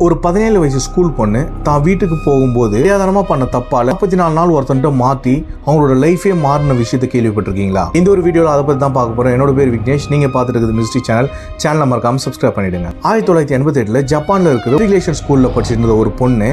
ஒரு 17 வயசு ஸ்கூல் பொண்ணு தான் வீட்டுக்கு போகும்போது தெரியாதனமா பண்ண தப்பால 44 நாள் ஒருத்தன்ட்ட மாற்றி அவங்களோட லைஃபே மாறின விஷயத்தை கேள்விப்பட்டிருக்கீங்களா? இந்த ஒரு வீடியோவில் அதை பற்றி தான் பார்க்க போகிறோம். என்னோட பேர் விக்னேஷ். நீங்கள் பார்த்துட்டு இருக்குது மிஸ்ட்ரி சேனலை மறக்காம சப்ஸ்கிரைப் பண்ணிடுங்க. 1988 ஜப்பானில் இருக்கிற மெட்ரிகுலேஷன் ஸ்கூலில் படிச்சிருந்த ஒரு பொண்ணு,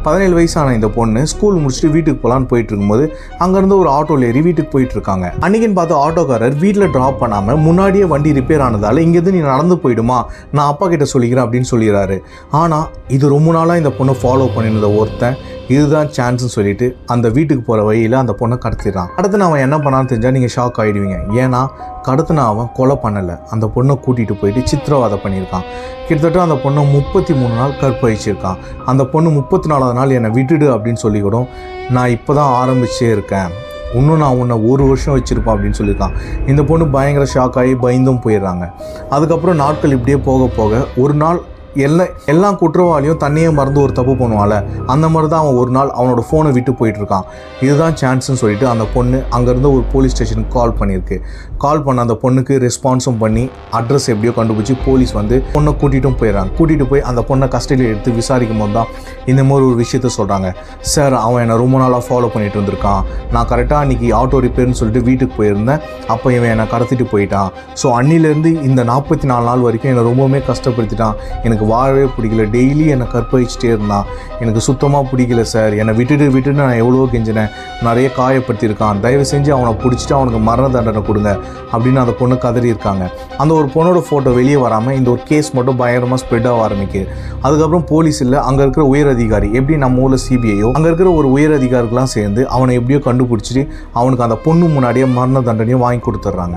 17 வயசான இந்த பொண்ணு ஸ்கூல் முடிச்சுட்டு வீட்டுக்கு போகலான்னு போயிட்டு இருக்கும்போது அங்கேருந்து ஒரு ஆட்டோவில் ஏறி வீட்டுக்கு போயிட்டு இருக்காங்க. அன்னைக்குன்னு பார்த்து ஆட்டோக்காரர் வீட்டில் ட்ராப் பண்ணாமல் முன்னாடியே வண்டி ரிப்பேர் ஆனதால் இங்கேருந்து நீ நடந்து போயிடுமா, நான் அப்பா கிட்ட சொல்லிக்கிறேன் அப்படின்னு சொல்லிடுறாரு. ஆனால் இது ரொம்ப நாளாக இந்த பொண்ணை ஃபாலோ பண்ணியிருந்த ஒருத்தன் இதுதான் சான்ஸ்னு சொல்லிட்டு அந்த வீட்டுக்கு போகிற வழியில் அந்த பொண்ணை கடத்திடுறான். கடத்தின அவன் என்ன பண்ணான்னு தெரிஞ்சால் நீங்கள் ஷாக் ஆகிடுவீங்க. ஏன்னா கடத்தின அவன் கொலை பண்ணலை, அந்த பொண்ணை கூட்டிகிட்டு போயிட்டு சித்திரவதை பண்ணியிருக்கான். கிட்டத்தட்ட அந்த பொண்ணை 33 நாள் கற்பழிச்சிருக்கான். அந்த பொண்ணு 34வது நாள் என்னை விட்டுடு அப்படின்னு சொல்லிக்கூட நான் இப்போ தான் ஆரம்பிச்சே இருக்கேன், இன்னும் நான் உன்னை 1 வருஷம் வச்சுருப்பேன் அப்படின்னு சொல்லியிருக்கான். இந்த பொண்ணு பயங்கர ஷாக் ஆகி பயந்தும் போயிடுறாங்க. அதுக்கப்புறம் நாட்கள் இப்படியே போக போக ஒரு நாள் எல்லா குற்றவாளியும் தண்ணியே மறந்து ஒரு தப்பு பண்ணுவாள், அந்த மாதிரி தான் அவன் ஒரு நாள் அவனோட ஃபோனை விட்டு போயிட்டுருக்கான். இதுதான் சான்ஸ்ன்னு சொல்லிட்டு அந்த பொண்ணு அங்கேருந்து ஒரு போலீஸ் ஸ்டேஷனுக்கு கால் பண்ணியிருக்கு. கால் பண்ண அந்த பொண்ணுக்கு ரெஸ்பான்ஸும் பண்ணி அட்ரஸ் எப்படியோ கண்டுபிடிச்சி போலீஸ் வந்து பொண்ணை கூட்டிகிட்டும் போயிடறாங்க. கூட்டிகிட்டு போய் அந்த பொண்ணை கஸ்டடியில் எடுத்து விசாரிக்கும் போது தான் இந்த மாதிரி ஒரு விஷயத்த சொல்கிறாங்க. சார், அவன் என்னை ரொம்ப நாளாக ஃபாலோ பண்ணிட்டு வந்திருக்கான். நான் கரெக்டாக அன்றைக்கி ஆட்டோ ரிப்பேர்னு சொல்லிட்டு வீட்டுக்கு போயிருந்தேன், அப்போ இவன் என்னை கடத்திட்டு போயிட்டான். ஸோ அன்னிலேருந்து இந்த 44 நாள் வரைக்கும் என்னை ரொம்பவுமே கஷ்டப்படுத்திட்டான். எனக்கு வாழவே பிடிக்கல, டெய்லி என்னை கற்பழிச்சிட்டே இருந்தான். எனக்கு சுத்தமாக பிடிக்கல சார், என்னை விட்டுட்டு நான் எவ்வளோ கெஞ்சினேன், நிறைய காயப்படுத்தியிருக்கான். தயவு செஞ்சு அவனை பிடிச்சிட்டு அவனுக்கு மரண தண்டனை கொடுங்க அப்படின்னு அந்த பொண்ணு கதறி இருக்காங்க. அந்த ஒரு பொண்ணோட ஃபோட்டோ வெளியே வராமல் இந்த ஒரு கேஸ் மட்டும் பயங்கரமாக ஸ்ப்ரெட் ஆக ஆரம்பிக்குது. அதுக்கப்புறம் போலீஸ் இல்லை, அங்கே இருக்கிற உயர் அதிகாரி, எப்படி நம்ம ஊரில் சிபிஐயோ, அங்கே இருக்கிற ஒரு உயர் அதிகாரிகளாம் சேர்ந்து அவனை எப்படியோ கண்டுபிடிச்சிட்டு அவனுக்கு அந்த பொண்ணு முன்னாடியே மரண தண்டனையும் வாங்கி கொடுத்துட்றாங்க.